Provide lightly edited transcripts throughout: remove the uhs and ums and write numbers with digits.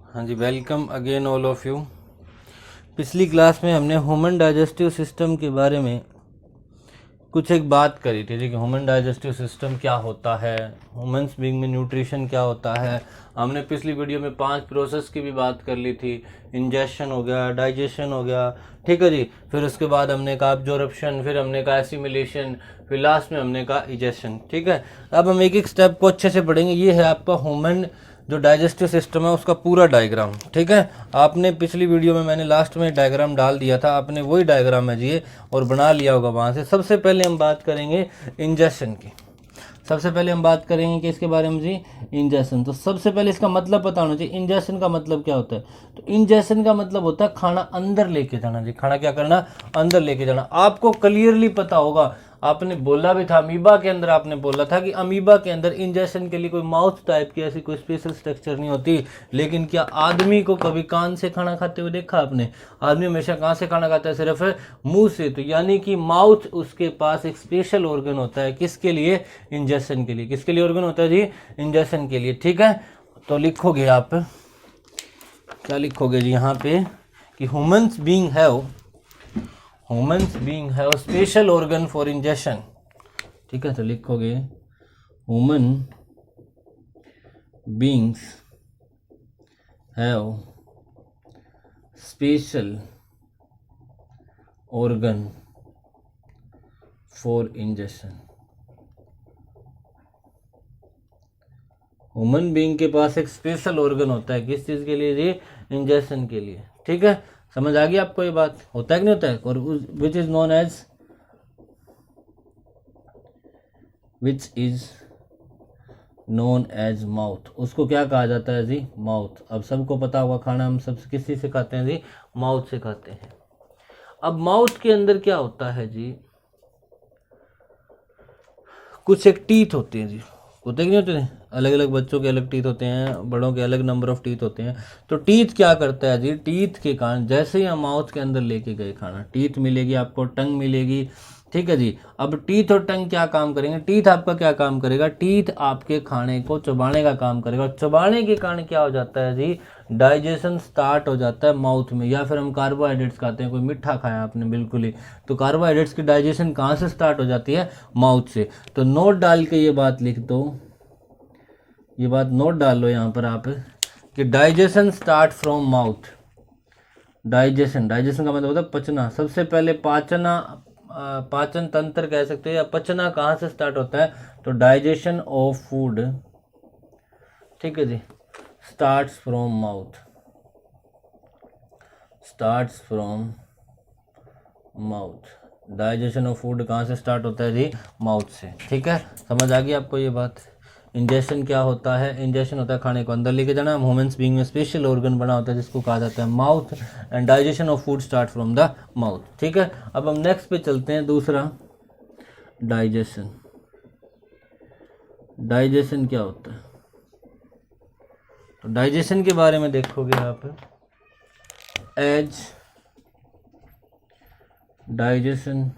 हाँ जी, welcome again all of you. पिछली क्लास में हमने ह्यूमन डाइजेस्टिव सिस्टम के बारे में कुछ एक बात करी थी कि ह्यूमन डाइजेस्टिव सिस्टम क्या होता है, ह्यूमंस बीइंग में न्यूट्रिशन क्या होता है। हमने पिछली वीडियो में 5 प्रोसेस की भी बात कर ली थी। इंजेशन हो गया, डाइजेशन हो गया, ठीक है जी। फिर उसके बाद हमने कहा एब्जॉर्प्शन, फिर हमने कहा एसिमिलेशन, फिर लास्ट में हमने कहा इजेशन, ठीक है। अब हम एक एक स्टेप को अच्छे से पढ़ेंगे। ये है आपका ह्यूमन जो डाइजेस्टिव सिस्टम है उसका पूरा डायग्राम, ठीक है। आपने पिछली वीडियो में मैंने लास्ट में डायग्राम डाल दिया था, आपने वही डायग्राम है जी और बना लिया होगा वहाँ से। सबसे पहले हम बात करेंगे इंजेशन की। सबसे पहले हम बात करेंगे कि इसके बारे में जी इंजेशन। तो सबसे पहले इसका मतलब पता होना चाहिए। इंजेशन का मतलब क्या होता है? तो इंजेशन का मतलब होता है खाना अंदर लेके जाना जी। खाना क्या करना? अंदर लेके जाना। आपको क्लियरली पता होगा, आपने बोला भी था अमीबा के अंदर, आपने बोला था कि अमीबा के अंदर इंजेक्शन के लिए कोई माउथ टाइप की ऐसी कोई स्पेशल स्ट्रक्चर नहीं होती। लेकिन क्या आदमी को कभी कान से खाना खाते हुए देखा आपने? आदमी हमेशा कहाँ से खाना खाता है? सिर्फ मुंह से। तो यानी कि माउथ उसके पास एक स्पेशल ऑर्गन होता है। किसके लिए? इंजेक्शन के लिए। किसके लिए ऑर्गन होता है जी? इंजेक्शन के लिए, ठीक है। तो लिखोगे आप, क्या लिखोगे जी यहाँ पे कि humans being have special organ for injection, ठीक है। तो लिखोगे human beings have special organ for injection. Human being के पास एक स्पेशल ऑर्गन होता है। किस चीज़ के लिए जी? इंजेक्शन के लिए, ठीक है। समझ आ गई आपको ये बात? होता है कि नहीं होता है? और which is known as mouth. उसको क्या कहा जाता है जी? माउथ। अब सबको पता होगा खाना हम सब किस चीज़ से खाते हैं जी? माउथ से खाते हैं। अब माउथ के अंदर क्या होता है जी? कुछ एक टीथ होते हैं जी। होते कि नहीं होते? अलग अलग बच्चों के अलग टीथ होते हैं, बड़ों के अलग नंबर ऑफ टीथ होते हैं। तो टीथ क्या करता है जी? टीथ के कारण जैसे ही हम माउथ के अंदर लेके गए खाना, टीथ मिलेगी आपको, टंग मिलेगी, ठीक है जी। अब टीथ और टंग क्या काम करेंगे? टीथ आपका क्या काम करेगा? टीथ आपके खाने को चबाने का काम करेगा। चबाने के कारण क्या हो जाता है जी? डाइजेशन स्टार्ट हो जाता है माउथ में। या फिर हम कार्बोहाइड्रेट्स खाते हैं, कोई मीठा खाया आपने बिल्कुल ही, तो कार्बोहाइड्रेट्स की डाइजेशन कहाँ से स्टार्ट हो जाती है? माउथ से। तो नोट डाल के ये बात लिख दो, ये बात नोट डाल लो यहाँ पर आप कि digestion start from mouth. Digestion का मतलब होता है पचना। सबसे पहले पाचन तंत्र कह सकते हैं या पचना कहाँ से स्टार्ट होता है? तो डाइजेशन ऑफ फूड, ठीक है जी, starts from mouth. Digestion of food कहाँ से स्टार्ट होता है जी? माउथ से, ठीक है। समझ आ गई आपको ये बात? इंजेक्शन क्या होता है? इंजेक्शन होता है खाने को अंदर लेके जाना। ह्यूमंस बीइंग में स्पेशल ऑर्गन बना होता है जिसको कहा जाता है mouth, and digestion of food start from the mouth, ठीक है। अब हम नेक्स्ट पे चलते हैं, दूसरा डाइजेशन। डाइजेशन क्या होता है? तो डाइजेशन के बारे में देखोगे आप, as digestion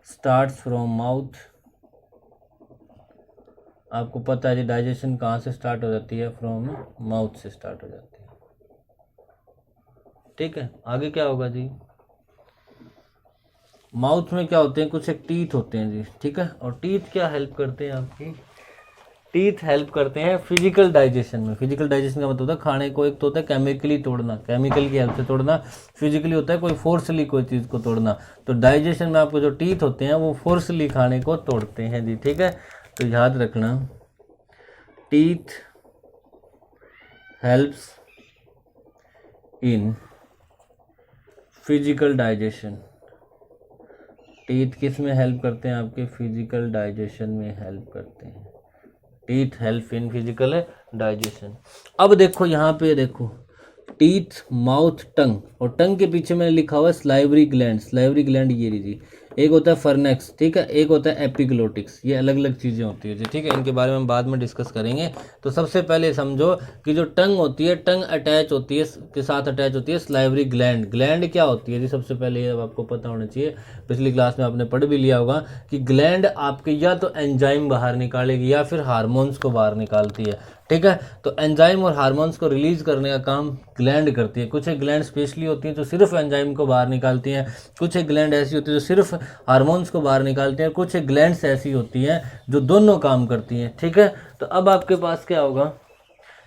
starts from mouth. आपको पता है जी डाइजेशन कहाँ से स्टार्ट हो जाती है? फ्रॉम माउथ से स्टार्ट हो जाती है, ठीक है। आगे क्या होगा जी? माउथ में क्या होते हैं? कुछ एक टीथ होते हैं जी, ठीक है। और टीथ क्या हेल्प करते हैं आपकी? टीथ हेल्प करते हैं फिजिकल डाइजेशन में। फिजिकल डाइजेशन का मतलब होता है खाने को, एक तो होता है केमिकली तोड़ना, केमिकल की हेल्प से तोड़ना, फिजिकली होता है कोई फोर्सली कोई चीज़ को तोड़ना। तो डाइजेशन में आपको जो टीथ होते हैं वो फोर्सली खाने को तोड़ते हैं जी, ठीक है। तो याद रखना, teeth helps in physical digestion. Teeth किस में हेल्प करते हैं? आपके फिजिकल डाइजेशन में हेल्प करते हैं। Teeth help in physical digestion. अब देखो यहाँ पे, देखो टीथ, माउथ, टंग, और टंग के पीछे मैंने लिखा हुआ है स्लाइवरी ग्लैंड। स्लाइवरी ग्लैंड ये लीजिए, एक होता है फर्नेक्स, ठीक है, एक होता है एपिग्लोटिक्स। ये अलग अलग चीज़ें होती है जी, ठीक है। इनके बारे में बाद में डिस्कस करेंगे। तो सबसे पहले समझो कि जो टंग होती है, टंग अटैच होती है, के साथ अटैच होती है स्लाइवरी ग्लैंड। ग्लैंड क्या होती है जी? सबसे पहले ये आपको पता होना चाहिए, पिछली क्लास में आपने पढ़ भी लिया होगा कि ग्लैंड आपके या तो एंजाइम बाहर निकालेगी या फिर हार्मोन्स को बाहर निकालती है। ठीक है। तो एंजाइम और हार्मोन्स को रिलीज करने का काम ग्लैंड करती है। कुछ एक ग्लैंड स्पेशली होती हैं जो सिर्फ एंजाइम को बाहर निकालती हैं, कुछ एक ग्लैंड ऐसी होती है जो सिर्फ हार्मोन्स को बाहर निकालती हैं, कुछ एक ग्लैंड्स ऐसी होती हैं जो दोनों काम करती हैं। ठीक है। तो अब आपके पास क्या होगा,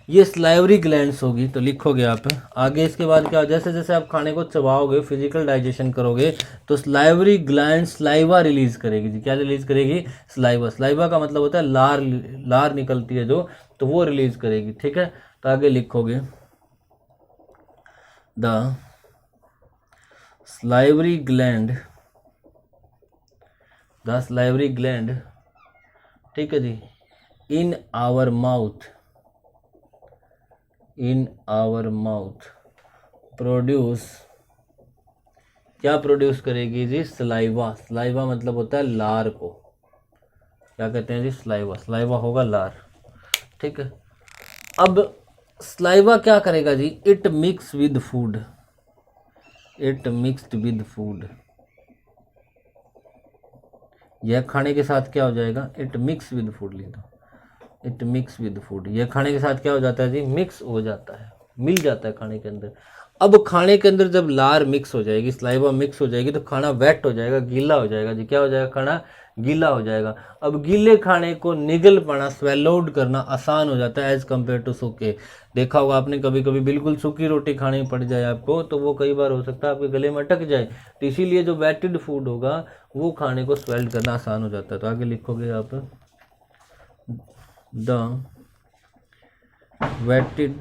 ये स्लाइवरी ग्लैंड्स होगी, तो लिखोगे आप आगे। इसके बाद क्या, जैसे जैसे आप खाने को चबाओगे, फिजिकल डाइजेशन करोगे, तो स्लाइवरी ग्लैंड स्लाइवा रिलीज करेगी जी। क्या रिलीज करेगी? स्लाइवा। स्लाइवा का मतलब होता है लार, लार निकलती है जो, तो वो रिलीज करेगी। ठीक है। तो आगे लिखोगे the salivary gland, the salivary gland, ठीक है जी, in our mouth, in our mouth produce, क्या प्रोड्यूस करेगी जी? सलाइवा। सलाइवा मतलब होता है लार को, क्या कहते हैं जी? सलाइवा। सलाइवा होगा लार। ठीक है। अब सलाइवा क्या करेगा जी? It mix with food, it mixed with food, यह खाने के साथ क्या हो जाएगा? इट मिक्स विद फूड लिख दो, इट मिक्स विद फूड। यह खाने के साथ क्या हो जाता है जी? मिक्स हो जाता है, मिल जाता है खाने के अंदर। अब खाने के अंदर जब लार मिक्स हो जाएगी, स्लाइवा मिक्स हो जाएगी, तो खाना वेट हो जाएगा, गीला हो जाएगा जी। क्या हो जाएगा? खाना गीला हो जाएगा। अब गीले खाने को निगल पाना, स्वेलोड करना आसान हो जाता है एज कम्पेयर टू सूखे। देखा होगा आपने, कभी कभी बिल्कुल सूखी रोटी खानी पड़ जाए आपको, तो वो कई बार हो सकता है आपके गले में अटक जाए। तो इसीलिए जो वेटेड फूड होगा वो खाने को स्वेल्ड करना आसान हो जाता है। तो आगे लिखोगे आप the wetted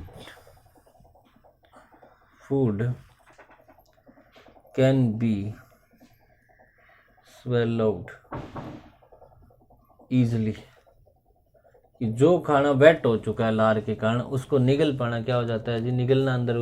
food can be swallowed easily, कि जो खाना वेट हो चुका है लार के कारण, उसको निगल पाना क्या हो जाता है जी? निगलना अंदर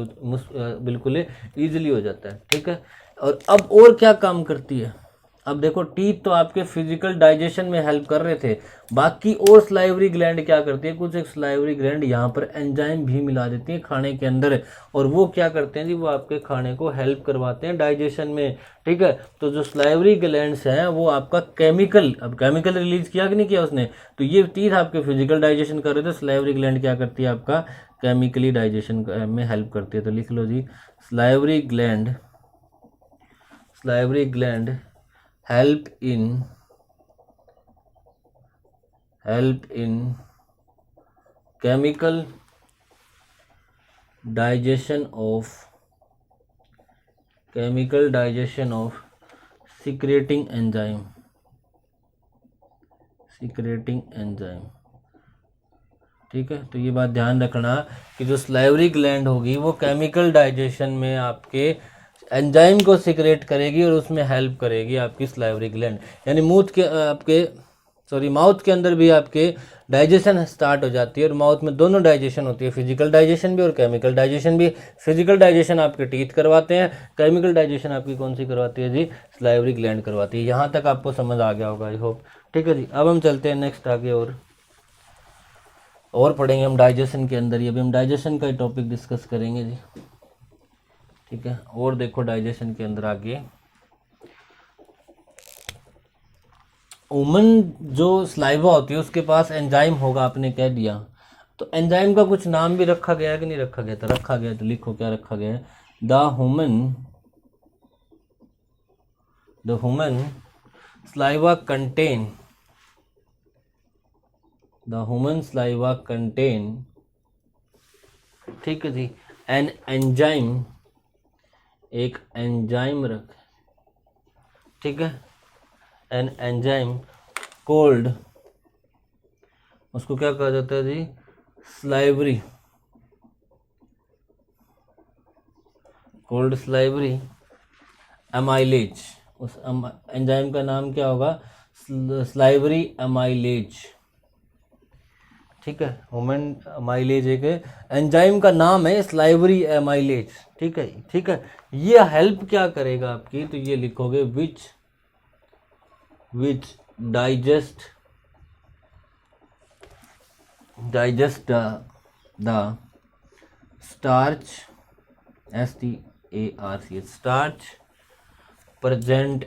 बिल्कुल ईजिली हो जाता है। ठीक है। और अब और क्या काम करती है? अब देखो, टीथ तो आपके फिजिकल डाइजेशन में हेल्प कर रहे थे, बाकी और स्लाइवरी ग्लैंड क्या करती है? कुछ एक स्लाइवरी ग्लैंड यहाँ पर एंजाइम भी मिला देती है खाने के अंदर, और वो क्या करते हैं जी? वो आपके खाने को हेल्प करवाते हैं डाइजेशन में। ठीक है। तो जो स्लाइवरी ग्लैंड्स हैं वो आपका केमिकल, अब केमिकल रिलीज किया कि नहीं किया उसने? तो ये टीथ आपके फिजिकल डाइजेशन कर रहे थे, स्लाइवरी ग्लैंड क्या करती है? आपका केमिकली डाइजेशन में हेल्प करती है। तो लिख लो जी, salivary gland, salivary gland help in chemical digestion of secreting enzyme, ठीक है। तो ये बात ध्यान रखना कि जो स्लाइवरी ग्लैंड होगी वो केमिकल डाइजेशन में आपके एंजाइम को सिक्रेट करेगी और उसमें हेल्प करेगी आपकी स्लाइवरी ग्लैंड। यानी माउथ के अंदर भी आपके डाइजेशन स्टार्ट हो जाती है, और माउथ में दोनों डाइजेशन होती है, फिजिकल डाइजेशन भी और केमिकल डाइजेशन भी। फिजिकल डाइजेशन आपके टीथ करवाते हैं, केमिकल डाइजेशन आपकी कौन सी करवाती है जी? स्लाइवरी ग्लैंड करवाती है। यहाँ तक आपको समझ आ गया होगा, आई होप। ठीक है जी। अब हम चलते हैं नेक्स्ट आगे, और पढ़ेंगे हम डाइजेशन के अंदर ही। अभी हम डाइजेशन का ही टॉपिक डिस्कस करेंगे जी। ठीक है। और देखो डाइजेशन के अंदर आगे, ह्यूमन जो स्लाइवा होती है उसके पास एंजाइम होगा, आपने कह दिया। तो एंजाइम का कुछ नाम भी रखा गया है कि नहीं रखा गया? तो रखा गया। तो लिखो क्या रखा गया है? द ह्यूमन स्लाइवा कंटेन, ठीक है जी, एन एंजाइम, एक एंजाइम रख, ठीक है, एन एंजाइम कोल्ड, उसको क्या कहा जाता है जी? Salivary, called salivary amylase. उस एंजाइम का नाम क्या होगा? Salivary amylase. ठीक है। ह्यूमन एमाइलेज एक एंजाइम का नाम है, स्लाइवरी एमाइलेज। ठीक है। ठीक है। ये हेल्प क्या करेगा आपकी? तो ये लिखोगे विच digest the starch, STARCH, starch present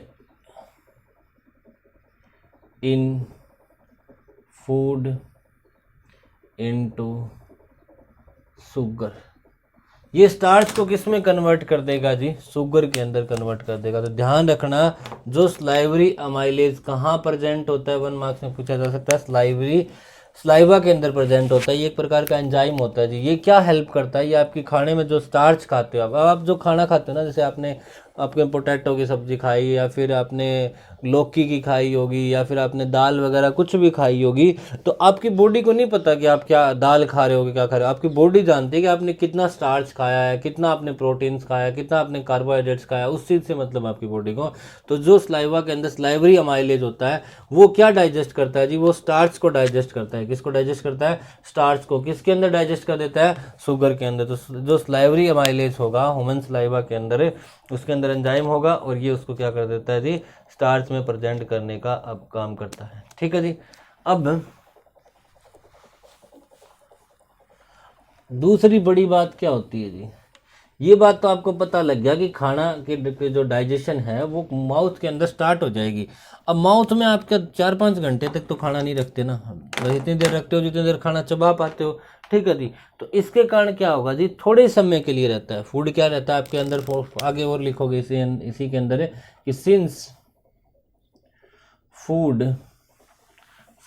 in food into sugar. ये स्टार्च को किस में कन्वर्ट कर देगा जी? शुगर के अंदर कन्वर्ट कर देगा। तो ध्यान रखना, जो स्लाइवरी अमाइलेज कहाँ प्रेजेंट होता है, 1 मार्क्स में पूछा जा सकता है। स्लाइवा के अंदर प्रेजेंट होता है। ये एक प्रकार का एंजाइम होता है जी। ये क्या हेल्प करता है? ये आपकी खाने में जो स्टार्च खाते हो आप जो खाना खाते हो ना, जैसे आपके पोटैटो की सब्जी खाई, या फिर आपने लौकी की खाई होगी, या फिर आपने दाल वगैरह कुछ भी खाई होगी, तो आपकी बॉडी को नहीं पता कि आप क्या दाल खा रहे हो कि क्या खा रहे हो। आपकी बॉडी जानती है कि आपने कितना स्टार्च खाया है, कितना आपने प्रोटीन्स खाया, कितना आपने कार्बोहाइड्रेट्स खाया, उस चीज़ से मतलब आपकी बॉडी को। तो जो स्लाइवा के अंदर स्लाइवरी अमाइलेज होता है, वो क्या डाइजेस्ट करता है जी? वो स्टार्च को डाइजेस्ट करता है। किसको डाइजेस्ट करता है? स्टार्च को। किसके अंदर डाइजेस्ट कर देता है? शुगर के अंदर। तो जो स्लाइवरी अमाइलेज होगा ह्यूमन स्लाइवा के अंदर, उसके अंदर एंजाइम होगा, और ये उसको क्या कर देता है जी? स्टार्च में प्रेजेंट करने का अब काम करता है। ठीक है जी। अब दूसरी बड़ी बात क्या होती है जी? ये बात तो आपको पता लग गया कि खाना के जो डाइजेशन है वो माउथ के अंदर स्टार्ट हो जाएगी। अब माउथ में आप क्या 4-5 घंटे तक तो खाना नहीं रखते ना, बस इतनी देर रखते हो जितनी देर खाना चबा पाते हो। ठीक है जी। तो इसके कारण क्या होगा जी? थोड़े समय के लिए रहता है फूड। क्या रहता है आपके अंदर? आगे और लिखोगे इसी के अंदर है कि food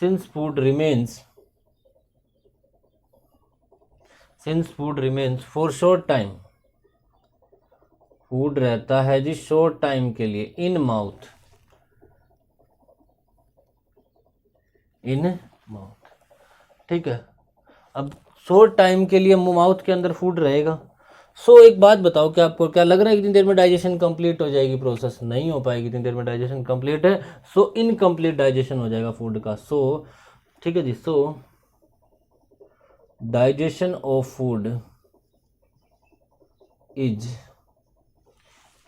since food remains for short time. Food रहता है जी शॉर्ट टाइम के लिए इन माउथ। ठीक है। अब शॉर्ट टाइम के लिए माउथ के अंदर फूड रहेगा। एक बात बताओ, क्या आपको क्या लग रहा है इतनी देर में डाइजेशन कंप्लीट हो जाएगी? प्रोसेस नहीं हो पाएगी इतनी देर में। डाइजेशन कंप्लीट है, इनकम्प्लीट डाइजेशन हो जाएगा फूड का। ठीक है जी। Digestion of food is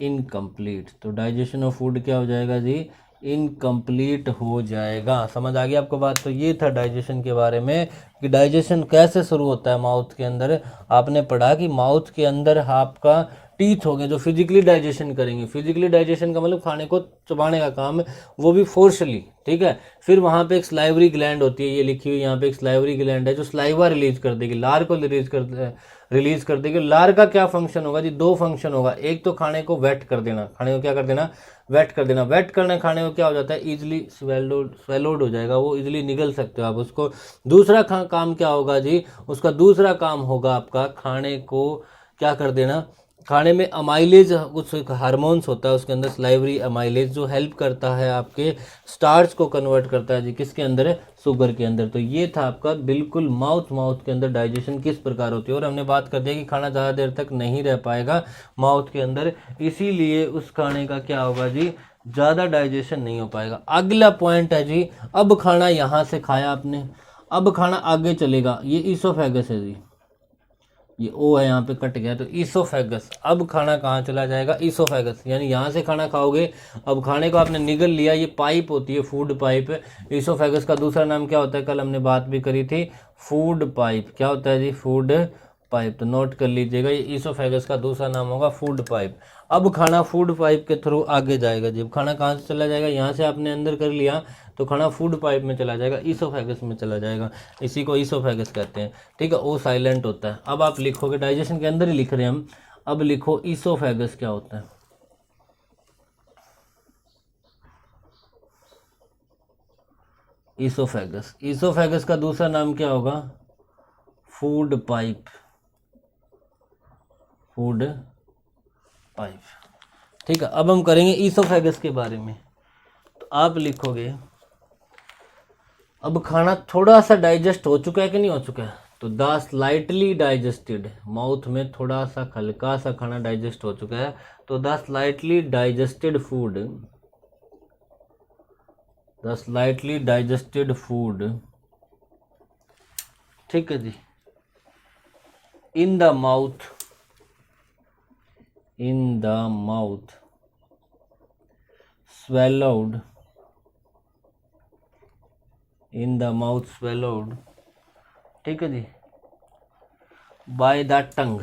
incomplete. तो डाइजेशन ऑफ फूड क्या हो जाएगा जी? इनकम्प्लीट हो जाएगा। समझ आ गई आपको बात? तो ये था डाइजेशन के बारे में कि डाइजेशन कैसे शुरू होता है माउथ के अंदर। आपने पढ़ा कि माउथ के अंदर आपका टीथ हो गए जो फिजिकली डाइजेशन करेंगे। फिजिकली डाइजेशन का मतलब खाने को चबाने का काम है, वो भी फोर्सली। ठीक है। फिर वहाँ पे एक स्लाइवरी ग्लैंड होती है, ये लिखी हुई यहाँ पे एक स्लाइवरी ग्लैंड है जो स्लाइवा रिलीज कर देगी, लार को रिलीज कर देगी। लार का क्या फंक्शन होगा जी? 2 फंक्शन होगा। एक तो खाने को वेट कर देना, खाने को क्या कर देना? वेट कर देना। वेट करने खाने को क्या हो जाता है? इजिली स्वेलोड हो जाएगा, वो इजिली निगल सकते हो आप उसको। दूसरा काम क्या होगा जी? उसका दूसरा काम होगा आपका खाने को क्या कर देना? खाने में अमाइलेज, कुछ हार्मोन्स होता है उसके अंदर, स्लाइवरी अमाइलेज, जो हेल्प करता है आपके स्टार्च को कन्वर्ट करता है जी। किसके अंदर है? शुगर के अंदर। तो ये था आपका बिल्कुल माउथ के अंदर डाइजेशन किस प्रकार होती है। और हमने बात कर दिया कि खाना ज़्यादा देर तक नहीं रह पाएगा माउथ के अंदर, इसीलिए उस खाने का क्या होगा जी? ज़्यादा डाइजेशन नहीं हो पाएगा। अगला पॉइंट है जी, अब खाना यहाँ से खाया आपने, अब खाना आगे चलेगा। ये ईसोफेगस है जी, ये ओ है यहाँ पे कट गया, तो ईसोफेगस। अब खाना कहाँ चला जाएगा? ईसोफेगस, यानी यहाँ से खाना खाओगे। अब खाने को आपने निगल लिया, ये पाइप होती है फूड पाइप। ईसोफेगस का दूसरा नाम क्या होता है? कल हमने बात भी करी थी, फूड पाइप। क्या होता है जी? Food pipe. तो नोट कर लीजिएगा, ये ईसोफेगस का दूसरा नाम होगा फूड पाइप। अब खाना फूड पाइप के थ्रू आगे जाएगा। जब खाना कहाँ से चला जाएगा? यहाँ से आपने अंदर कर लिया तो खाना फूड पाइप में चला जाएगा, ईसोफेगस में चला जाएगा। इसी को ईसोफेगस कहते हैं। ठीक है। ओ साइलेंट होता है। अब आप लिखोगे, डाइजेशन के अंदर ही लिख रहे हैं हम। अब लिखो ईसोफेगस क्या होता है? ईसोफेगस। ईसोफेगस का दूसरा नाम क्या होगा? Food pipe. Food pipe. ठीक है। अब हम करेंगे ईसोफेगस के बारे में। तो आप लिखोगे, अब खाना थोड़ा सा डाइजेस्ट हो चुका है कि नहीं हो चुका है? तो द स्लाइटली डाइजेस्टेड, माउथ में थोड़ा सा हल्का सा खाना डाइजेस्ट हो चुका है, तो द स्लाइटली डाइजेस्टेड फूड, ठीक है जी, इन द माउथ swallowed, ठीक है जी, बाय द टंग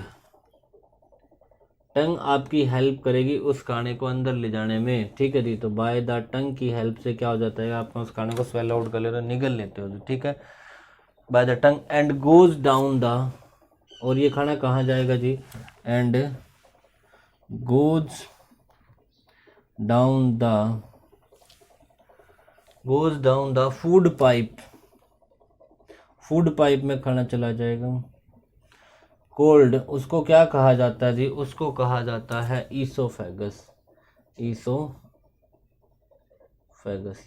आपकी हेल्प करेगी उस खाने को अंदर ले जाने में। ठीक है जी। तो बाय द टंग की हेल्प से क्या हो जाता है? आप उस खाने को स्वेल आउट कर लेते हो, निगल लेते हो। ठीक है। By the tongue and goes down the और ये खाना कहाँ जाएगा जी, and goes down the food pipe, food pipe में खाना चला जाएगा। कोल्ड उसको क्या कहा जाता है जी, उसको कहा जाता है ईसोफेगस, ईसोफेगस।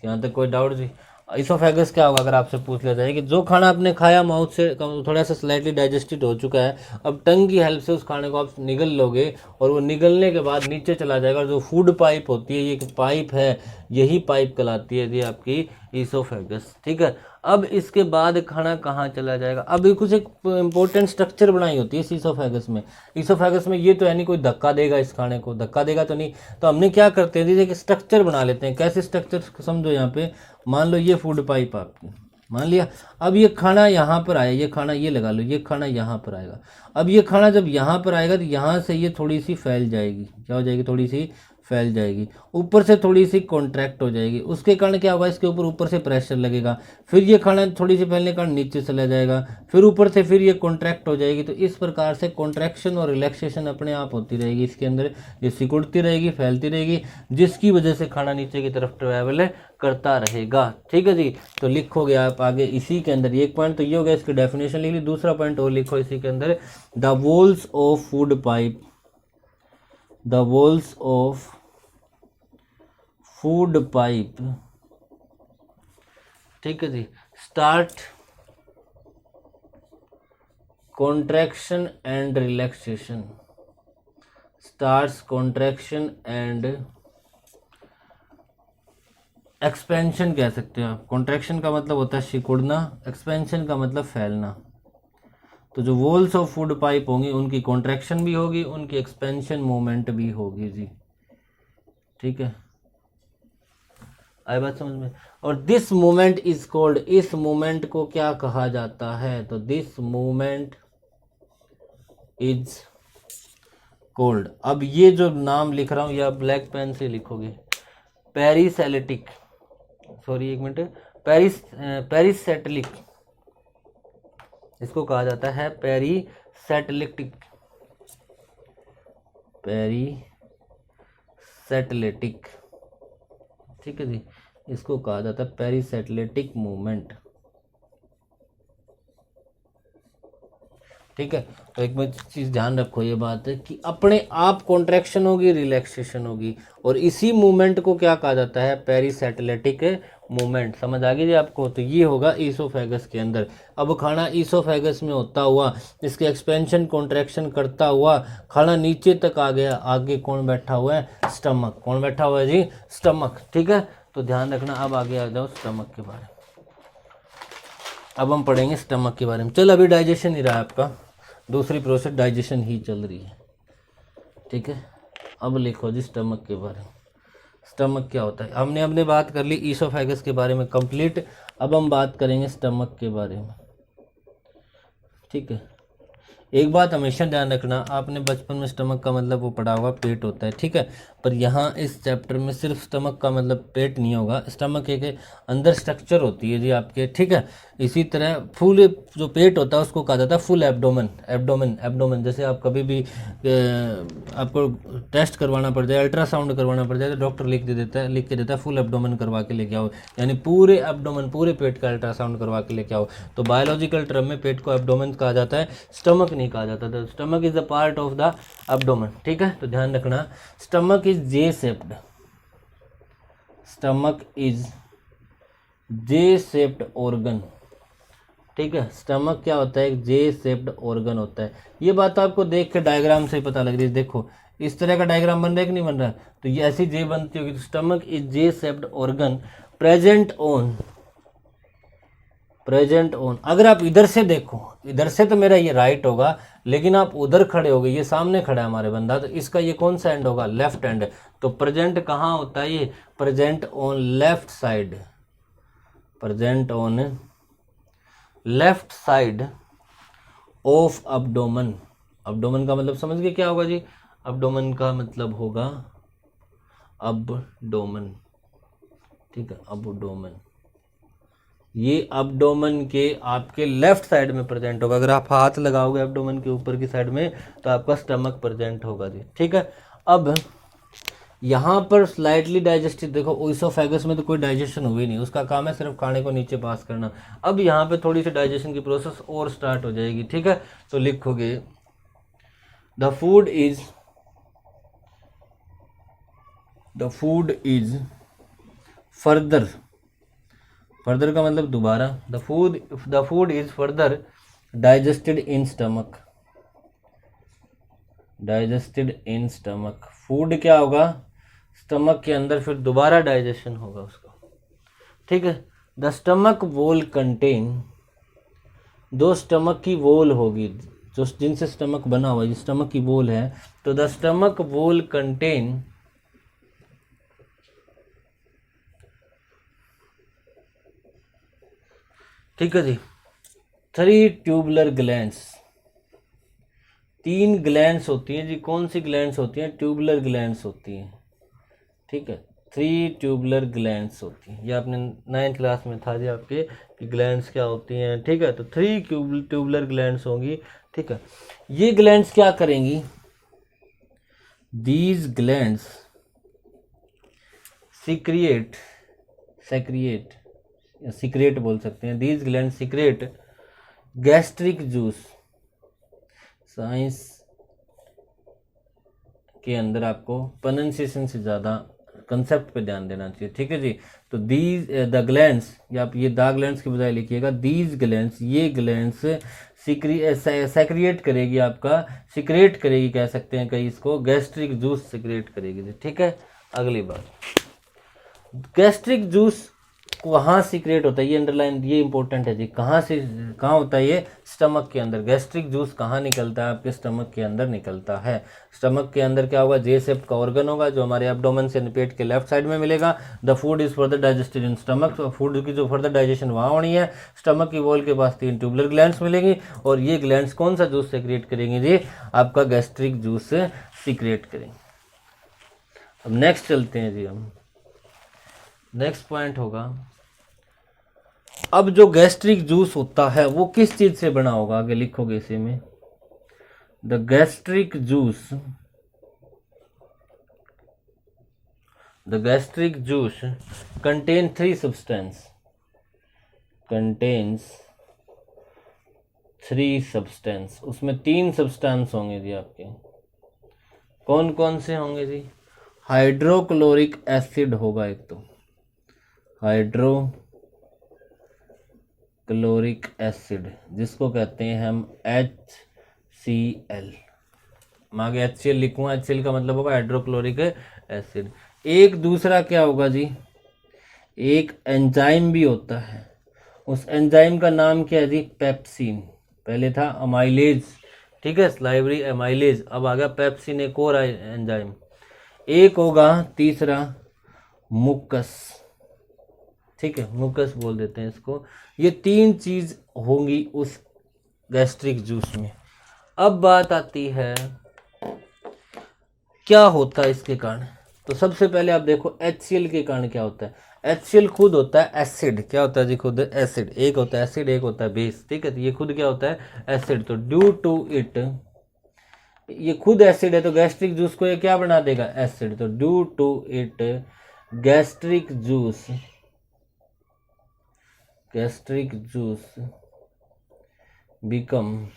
यहाँ तक कोई डाउट जी? ईसोफेगस क्या होगा अगर आपसे पूछ लिया जाए कि जो खाना आपने खाया माउथ से थोड़ा सा स्लाइटली डाइजेस्टेड हो चुका है, अब टंग की हेल्प से उस खाने को आप निगल लोगे और वो निगलने के बाद नीचे चला जाएगा, और जो फूड पाइप होती है, ये एक पाइप है, यही पाइप कहलाती है जी आपकी ईसोफेगस। ठीक है, अब इसके बाद खाना कहाँ चला जाएगा? अब ये कुछ एक इंपॉर्टेंट स्ट्रक्चर बनाई होती है ईसोफेगस में। ईसोफेगस में ये तो है नहीं कोई धक्का देगा, इस खाने को धक्का देगा तो नहीं, तो हमने क्या करते हैं जी, स्ट्रक्चर बना लेते हैं। कैसे स्ट्रक्चर समझो, यहाँ पे मान लो ये फूड पाइप आपकी मान लिया, अब ये खाना यहाँ पर आया, ये खाना ये लगा लो, ये खाना यहाँ पर आएगा। अब ये खाना जब यहाँ पर आएगा तो यहाँ से ये थोड़ी सी फैल जाएगी, क्या हो जाएगी, थोड़ी सी फैल जाएगी, ऊपर से थोड़ी सी कॉन्ट्रैक्ट हो जाएगी। उसके कारण क्या होगा, इसके ऊपर से प्रेशर लगेगा, फिर ये खाना थोड़ी सी फैलने के कारण नीचे चला जाएगा, फिर ऊपर से फिर ये कॉन्ट्रैक्ट हो जाएगी। तो इस प्रकार से कॉन्ट्रैक्शन और रिलैक्सेशन अपने आप होती रहेगी इसके अंदर, ये सिकुड़ती रहेगी, फैलती रहेगी, जिसकी वजह से खाना नीचे की तरफ ट्रैवल करता रहेगा। ठीक है जी, तो लिखोगे आप आगे इसी के अंदर, एक पॉइंट तो ये हो गया, इसकी डेफिनेशन लिख ली, दूसरा पॉइंट और लिखो इसी के अंदर, the walls of food pipe, the walls of food pipe, ठीक है जी, start contraction and relaxation, starts contraction and expansion कह सकते हो आप। कॉन्ट्रैक्शन का मतलब होता है सिकुड़ना, एक्सपेंशन का मतलब फैलना। तो जो वॉल्स ऑफ फूड पाइप होंगी उनकी कॉन्ट्रैक्शन भी होगी, उनकी एक्सपेंशन मूवमेंट भी होगी जी। ठीक है, आई बात समझ में? और दिस मूवमेंट इज कॉल्ड, इस मूवमेंट को क्या कहा जाता है? तो दिस मूवमेंट इज कॉल्ड, अब ये जो नाम लिख रहा हूं ये आप ब्लैक पेन से लिखोगे, पेरिसेलिटिक, सॉरी एक मिनट, पेरिसेटलिक, इसको कहा जाता है पेरिसेटलिटिक, पेरिसेटलिटिक। ठीक है जी, इसको कहा जाता है पेरिसेटलिटिक मूवमेंट। ठीक है, तो एक चीज़ ध्यान रखो, ये बात है कि अपने आप कॉन्ट्रैक्शन होगी, रिलैक्सेशन होगी, और इसी मूवमेंट को क्या कहा जाता है? पेरिसेटलिटिक मूवमेंट। समझ आ गई जी आपको? तो ये होगा ईसोफेगस के अंदर। अब खाना ईसोफेगस में होता हुआ, इसके एक्सपेंशन कॉन्ट्रैक्शन करता हुआ खाना नीचे तक आ गया, आगे कौन बैठा हुआ है? स्टमक। कौन बैठा हुआ है जी? स्टमक। ठीक है, तो ध्यान रखना। अब आगे आ जाओ स्टमक के बारे में, अब हम पढ़ेंगे स्टमक के बारे में। चल अभी डाइजेशन ही रहा है आपका, दूसरी प्रोसेस डाइजेशन ही चल रही है। ठीक है, अब लिखो जी स्टमक के बारे में। स्टमक क्या होता है? हमने बात कर ली ईसोफेगस के बारे में कंप्लीट, अब हम बात करेंगे स्टमक के बारे में। ठीक है, एक बात हमेशा ध्यान रखना, आपने बचपन में स्टमक का मतलब वो पढ़ा होगा पेट होता है। ठीक है, पर यहाँ इस चैप्टर में सिर्फ स्टमक का मतलब पेट नहीं होगा, स्टमक एक अंदर स्ट्रक्चर होती है जी आपके। ठीक है, इसी तरह फुल जो पेट होता है उसको कहा जाता है फुल एब्डोमेन। एब्डोमेन जैसे आप कभी भी आपको टेस्ट करवाना पड़ जाए, अल्ट्रासाउंड करवाना पड़ जाए, तो डॉक्टर लिख के देता है फुल एब्डोमेन करवा के लेके आओ, यानी पूरे एब्डोमेन, पूरे पेट का अल्ट्रासाउंड करवा के लेके आओ। तो बायोलॉजिकल टर्म में पेट को एब्डोमेन कहा जाता है, स्टमक नहीं कहा जाता। तो stomach is the part of the abdomen. ठीक है, तो ध्यान रखना, stomach is J shaped, stomach is J shaped organ. ठीक है, स्टमक क्या होता है? एक जे शेप्ड ऑर्गन होता है। ये बात आपको देख के डायग्राम से ही पता लग रही है। देखो इस तरह का डायग्राम बन रहा है कि नहीं बन रहा है? तो ये ऐसी जे बनती होगी। तो stomach is J shaped organ present on, अगर आप इधर से देखो, इधर से तो मेरा ये राइट होगा, लेकिन आप उधर खड़े हो गए, ये सामने खड़ा है हमारे बंदा, तो इसका ये कौन सा एंड होगा? Left and. तो प्रेजेंट कहाँ होता है ये? Present on left side, present on left side of abdomen. Abdomen का मतलब समझ गए क्या होगा जी? अब्डोमन का मतलब होगा अबडोमन। ठीक है, अबडोमन। ये एब्डोमेन के आपके लेफ्ट साइड में प्रेजेंट होगा। अगर आप हाथ लगाओगे एब्डोमेन के ऊपर की साइड में तो आपका स्टमक प्रेजेंट होगा जी, ठीक है। अब यहाँ पर स्लाइटली डाइजेस्टिव, देखो ओइसोफेगस में तो कोई डाइजेशन हुई नहीं, उसका काम है सिर्फ खाने को नीचे पास करना। अब यहाँ पे थोड़ी सी डाइजेशन की प्रोसेस और स्टार्ट हो जाएगी, ठीक है। तो लिखोगे the food is further, further का मतलब दोबारा, the food is further digested in stomach, digested in stomach. Food क्या होगा, स्टमक के अंदर फिर दोबारा डाइजेशन होगा उसका, ठीक है। द स्टमक वॉल कंटेन, दो स्टमक की वॉल होगी जो जिनसे स्टमक बना हुआ है, स्टमक की वॉल है, तो द स्टमक वॉल कंटेन, ठीक है जी, 3 ट्यूबुलर ग्लैंड्स, 3 ग्लैंड्स होती हैं जी। कौन सी ग्लैंड्स होती हैं, ट्यूबुलर ग्लैंड्स होती हैं, ठीक है। 3 ट्यूबुलर ग्लैंड्स होती हैं, ये आपने 9th क्लास में था जी आपके कि ग्लैंड्स क्या होती हैं, ठीक है। तो 3 ट्यूबुलर ग्लैंड्स होंगी, ठीक है। ये ग्लैंड्स क्या करेंगी, दीज ग्लैंड्स सीक्रेट बोल सकते हैं, these gland secret gastric juice. Science के अंदर आपको प्रोनाउंसिएशन से ज़्यादा कंसेप्ट पे ध्यान देना चाहिए, ठीक है जी। तो दीज द ग्लैंड्स, या आप ये द ग्लैंड्स के बजाय लिखिएगा दीज ग्लैंड्स, ये ग्लैंड्स सेक्रिएट करेगी, आपका सीक्रेट करेगी कह सकते हैं कहीं इसको, गैस्ट्रिक जूस सीक्रेट करेगी जी, ठीक है। अगली बात, गैस्ट्रिक जूस कहाँ सीक्रेट होता है, ये अंडरलाइन, ये इंपॉर्टेंट है जी। कहाँ होता है ये, स्टमक के अंदर। गैस्ट्रिक जूस कहाँ निकलता है, आपके स्टमक के अंदर निकलता है। स्टमक के अंदर क्या होगा, जे शेप का ऑर्गन होगा जो हमारे एब्डोमेन से पेट के लेफ्ट साइड में मिलेगा। The food is further digested in stomach, तो फूड की जो फर्दर डाइजेशन वहाँ होनी है। स्टमक की वॉल के पास 3 ट्यूबुलर ग्लैंड्स मिलेंगी, और ये ग्लैंड्स कौन सा जूस सीक्रेट करेंगे जी, आपका गैस्ट्रिक जूस सीक्रेट करेंगे। अब नेक्स्ट चलते हैं जी हम, नेक्स्ट पॉइंट होगा, अब जो गैस्ट्रिक जूस होता है वो किस चीज से बना होगा, आगे लिखोगे इसी में, the gastric juice contain 3 substance, उसमें 3 सब्सटेंस होंगे जी आपके। कौन कौन से होंगे जी, हाइड्रोक्लोरिक एसिड होगा एक, तो हाइड्रोक्लोरिक एसिड जिसको कहते हैं हम HCl, मैं आगे HCl लिखूंगा, HCl का मतलब होगा हाइड्रोक्लोरिक एसिड। एक दूसरा क्या होगा जी, एक एंजाइम भी होता है, उस एंजाइम का नाम क्या है जी, पेप्सिन। पहले था अमाइलेज, ठीक है, स्लाइवरी अमाइलेज, अब आ गया पेप्सिन, एक और एंजाइम। एक होगा तीसरा मुकस, ठीक है, मुकस बोल देते हैं इसको। ये 3 चीज होंगी उस गैस्ट्रिक जूस में। अब बात आती है क्या होता है इसके कारण। तो सबसे पहले आप देखो HCl के कारण क्या होता है। HCl खुद होता है एसिड, क्या होता है जी, खुद एसिड। एक होता है एसिड, एक होता है बेस, ठीक है। तो ये खुद क्या होता है, एसिड। तो ड्यू टू इट, ये खुद एसिड है तो गैस्ट्रिक जूस को ये क्या बना देगा, एसिड। तो due to it gastric juice become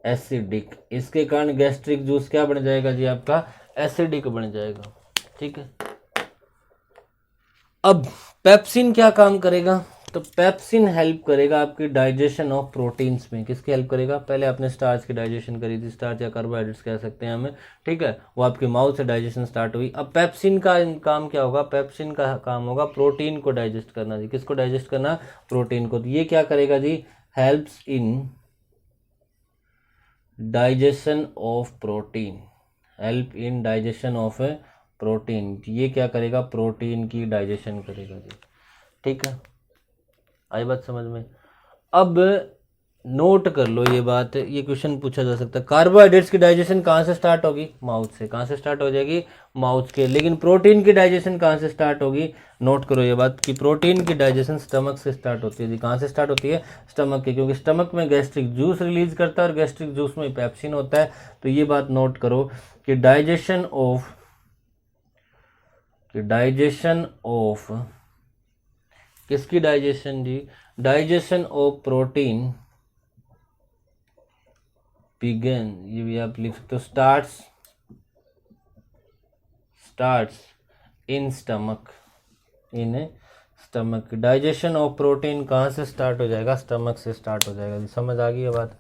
acidic. इसके कारण गैस्ट्रिक जूस क्या बन जाएगा जी, आपका एसिडिक बन जाएगा, ठीक है। अब पेप्सिन क्या काम करेगा, तो पेप्सिन हेल्प करेगा आपकी डाइजेशन ऑफ प्रोटीन्स में। किसकी हेल्प करेगा, पहले आपने स्टार्च की डाइजेशन करी थी, स्टार्च या कार्बोहाइड्रेट्स कह सकते हैं हमें, ठीक है, वो आपके माउथ से डाइजेशन स्टार्ट हुई। अब पेप्सिन का काम क्या होगा, पेप्सिन का काम होगा प्रोटीन को डाइजेस्ट करना जी। किसको डाइजेस्ट करना, प्रोटीन को। तो ये क्या करेगा जी, helps in digestion of protein, help in digestion of protein. ये क्या करेगा, प्रोटीन की डाइजेशन करेगा जी, ठीक है। आई बात समझ में। अब नोट कर लो ये बात, ये क्वेश्चन पूछा जा सकता है। कार्बोहाइड्रेट्स की डाइजेशन कहाँ से स्टार्ट होगी? माउथ से। कहाँ से स्टार्ट हो जाएगी? माउथ के। लेकिन प्रोटीन की डाइजेशन कहाँ से स्टार्ट होगी? नोट करो ये बात कि प्रोटीन की डाइजेशन स्टमक से स्टार्ट होती है जी। कहाँ से स्टार्ट होती है? स्टमक के, क्योंकि स्टमक में गैस्ट्रिक जूस रिलीज करता है और गैस्ट्रिक जूस में पेप्सिन होता है। तो ये बात नोट करो कि डाइजेशन ऑफ किसकी डाइजेशन जी? डाइजेशन ऑफ प्रोटीन बिगन, ये भी आप लिख सकते हो, starts in stomach. Digestion of protein कहाँ से स्टार्ट हो जाएगा? स्टमक से स्टार्ट हो जाएगा। समझ आ गई ये बात?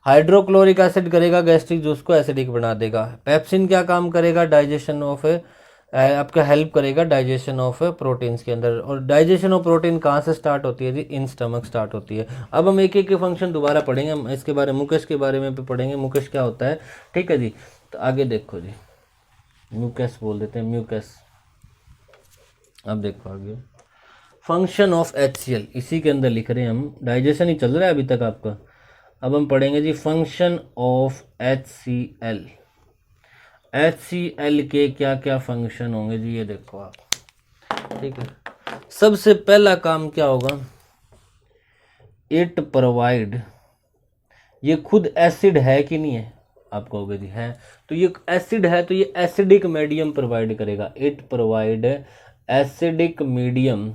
हाइड्रोक्लोरिक एसिड करेगा गैस्ट्रिक जूस को एसिडिक बना देगा। पेप्सिन क्या काम करेगा? डाइजेशन ऑफ आपका हेल्प करेगा डाइजेशन ऑफ प्रोटीन्स के अंदर। और डाइजेशन ऑफ प्रोटीन कहाँ से स्टार्ट होती है जी? इन स्टमक स्टार्ट होती है। अब हम एक एक के फंक्शन दोबारा पढ़ेंगे, हम इसके बारे में मुकस के बारे में भी पढ़ेंगे, मुकस क्या होता है। ठीक है जी, तो आगे देखो जी, म्यूकस बोल देते हैं, म्यूकस। अब देखो आगे फंक्शन ऑफ HCl, इसी के अंदर लिख रहे हैं हम, डाइजेशन ही चल रहा है अभी तक आपका। अब हम पढ़ेंगे जी फंक्शन ऑफ HCl। HCl के क्या क्या फंक्शन होंगे जी, ये देखो आप। ठीक है, सबसे पहला काम क्या होगा? इट प्रोवाइड, ये खुद एसिड है कि नहीं है? आप कहोगे जी है, तो ये एसिड है तो ये एसिडिक मीडियम प्रोवाइड करेगा। It provide acidic medium,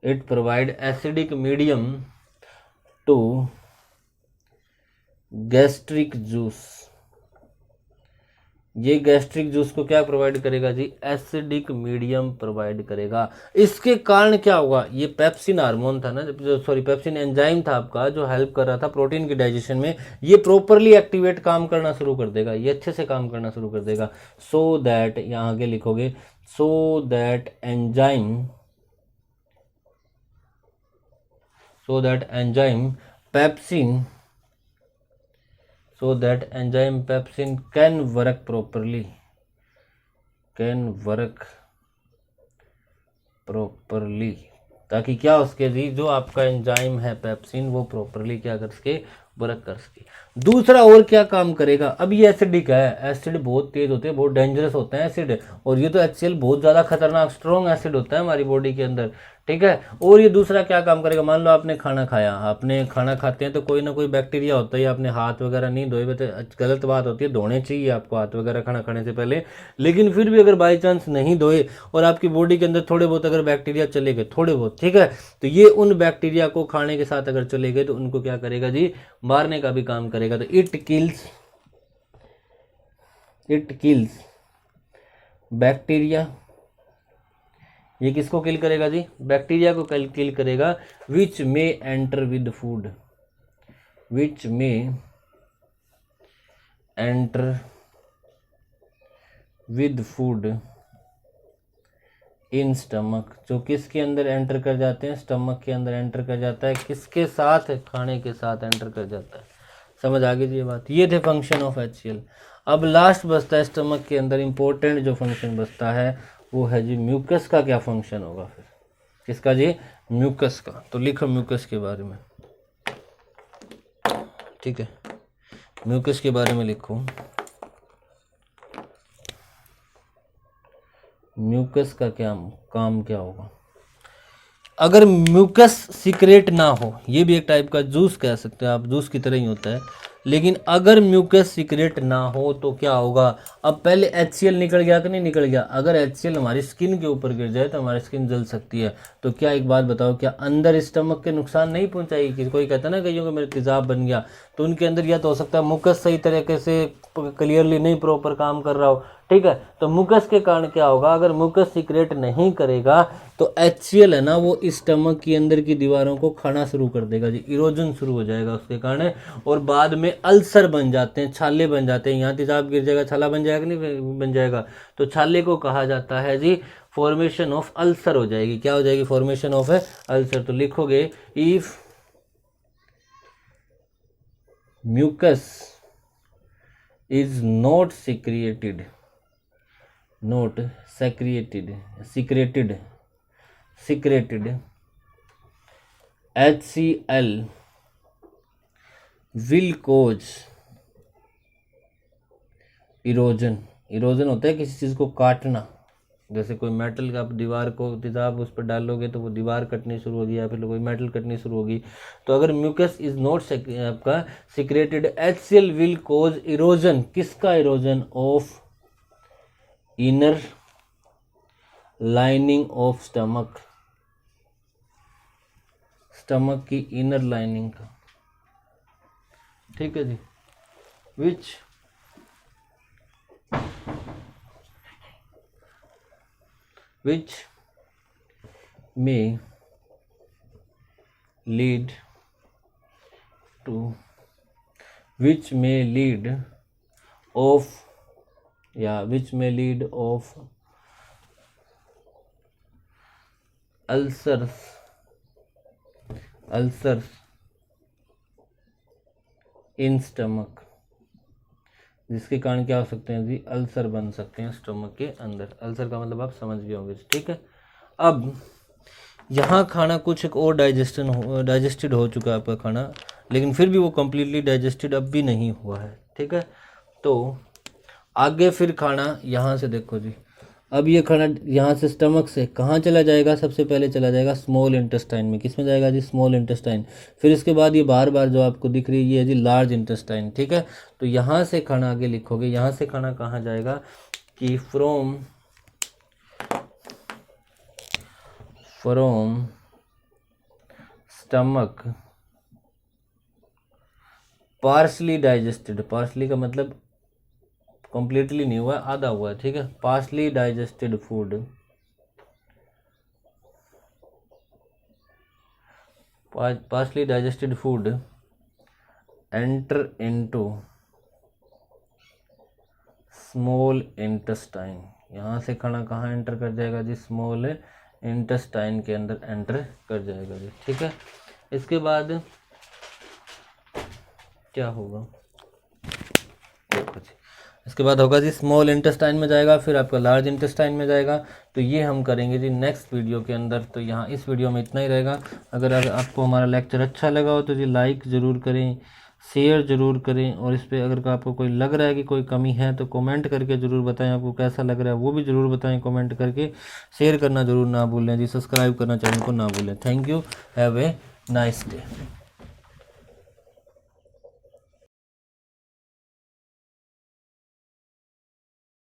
it provide acidic medium to gastric juice. ये गैस्ट्रिक जूस को क्या प्रोवाइड करेगा जी? एसिडिक मीडियम प्रोवाइड करेगा। इसके कारण क्या होगा? ये पेप्सिन हार्मोन था ना, सॉरी पेप्सिन एंजाइम था आपका जो हेल्प कर रहा था प्रोटीन की डाइजेशन में, ये प्रॉपरली एक्टिवेट काम करना शुरू कर देगा, ये अच्छे से काम करना शुरू कर देगा। सो दैट, यहाँ आगे लिखोगे, so that enzyme pepsin, so that enzyme pepsin can work properly, ताकि क्या उसके जी जो आपका एंजाइम है पेप्सिन वो प्रॉपरली क्या कर सके? वर्क कर सके। दूसरा और क्या काम करेगा? अब ये एसिडिक है, एसिड बहुत तेज होते हैं, बहुत डेंजरस होते हैं एसिड, और ये तो HCl बहुत ज़्यादा खतरनाक स्ट्रॉन्ग एसिड होता है हमारी बॉडी के अंदर। ठीक है, और ये दूसरा क्या काम करेगा? मान लो आपने खाना खाया, आपने खाना खाते हैं तो कोई ना कोई बैक्टीरिया होता है, आपने हाथ वगैरह नहीं धोए, तो गलत बात होती है, धोने चाहिए आपको हाथ वगैरह खाना खाने से पहले। लेकिन फिर भी अगर बाई चांस नहीं धोए और आपकी बॉडी के अंदर थोड़े बहुत अगर बैक्टीरिया चले गए, थोड़े बहुत, ठीक है, तो ये उन बैक्टीरिया को खाने के साथ अगर चले गए तो उनको क्या करेगा जी? मारने का भी काम करेगा। तो इट किल्स बैक्टीरिया। ये किसको किल करेगा जी? बैक्टीरिया को किल करेगा। Which may enter with food, which may enter with food in stomach, जो किसके अंदर एंटर कर जाते हैं? स्टमक के अंदर एंटर कर जाता है। किसके साथ? खाने के साथ एंटर कर जाता है। समझ आ गई जी ये बात? ये थे फंक्शन ऑफ HCl। अब लास्ट बचता है स्टमक के अंदर इंपॉर्टेंट जो फंक्शन बचता है वो है जी म्यूकस का क्या फंक्शन होगा फिर? किसका जी? म्यूकस का। तो लिखो म्यूकस के बारे में। ठीक है, म्यूकस के बारे में लिखो। म्यूकस का क्या काम क्या होगा? अगर म्यूकस सीक्रेट ना हो, ये भी एक टाइप का जूस कह सकते हैं आप, जूस की तरह ही होता है, लेकिन अगर म्यूकस सीक्रेट ना हो तो क्या होगा? अब पहले HCl निकल गया कि नहीं निकल गया? अगर HCl हमारी स्किन के ऊपर गिर जाए तो हमारी स्किन जल सकती है। तो क्या एक बात बताओ, क्या अंदर स्टमक के नुकसान नहीं पहुंचाएगी? कोई कहता है ना कईयों को मेरे तेजाब बन गया, तो उनके अंदर यह तो हो सकता है मुकस सही तरीके से क्लियरली नहीं प्रॉपर काम कर रहा हो। ठीक है, तो मुकस के कारण क्या होगा? अगर मुकस सीक्रेट नहीं करेगा तो HCl है ना वो स्टमक के अंदर की दीवारों को खाना शुरू कर देगा जी, इरोजन शुरू हो जाएगा उसके कारण, और बाद में अल्सर बन जाते हैं, छाले बन जाते हैं। यहाँ तेजाब गिर जाएगा, छाला बन जाएगा नहीं बन जाएगा? तो छाले को कहा जाता है जी फॉर्मेशन ऑफ अल्सर हो जाएगी। क्या हो जाएगी? Formation of ulcer. तो लिखोगे if mucus is not secreted HCl will cause erosion. Erosion होता है किसी चीज़ को काटना, जैसे कोई मेटल का आप दीवार को तेजाब उस पर डालोगे तो वो दीवार कटनी शुरू होगी या फिर कोई मेटल कटनी शुरू होगी। तो अगर म्यूकस इज नॉट आपका secreted, HCl will cause erosion. किसका erosion? Of inner lining of stomach, stomach की इनर लाइनिंग का, ठीक है जी। which may lead of ulcers in stomach, जिसके कारण क्या हो सकते हैं जी? अल्सर बन सकते हैं स्टमक के अंदर। अल्सर का मतलब आप समझ गए होंगे, ठीक है। अब यहाँ खाना कुछ एक और डाइजेस्टेड हो चुका है आपका खाना, लेकिन फिर भी वो कम्प्लीटली डाइजेस्टेड अब भी नहीं हुआ है, ठीक है। तो आगे फिर खाना यहाँ से देखो जी, अब ये खाना यहाँ से स्टमक से कहाँ चला जाएगा? सबसे पहले चला जाएगा स्मॉल इंटेस्टाइन में। किस में जाएगा जी? Small intestine. फिर इसके बाद ये बार बार जो आपको दिख रही है ये है जी लार्ज इंटेस्टाइन, ठीक है। तो यहाँ से खाना आगे लिखोगे, यहाँ से खाना कहाँ जाएगा कि from stomach partially digested. Partially का मतलब कंप्लीटली नहीं हुआ, आधा हुआ है, ठीक है। Partially digested food, partially digested food enter into small intestine. यहाँ से खाना कहाँ एंटर कर जाएगा जी? स्मॉल इंटेस्टाइन के अंदर एंटर कर जाएगा जी, ठीक है। इसके बाद क्या होगा? देखो जी, इसके बाद होगा जी स्मॉल इंटेस्टाइन में जाएगा, फिर आपका लार्ज इंटेस्टाइन में जाएगा। तो ये हम करेंगे जी नेक्स्ट वीडियो के अंदर। तो यहाँ इस वीडियो में इतना ही रहेगा। अगर आपको हमारा लेक्चर अच्छा लगा हो तो जी लाइक ज़रूर करें, शेयर ज़रूर करें, और इस पर अगर आपको कोई लग रहा है कि कोई कमी है तो कमेंट करके ज़रूर बताएं। आपको कैसा लग रहा है वो भी ज़रूर बताएं कमेंट करके। शेयर करना ज़रूर ना भूलें जी, सब्सक्राइब करना चैनल को ना भूलें। Thank you, have a nice day.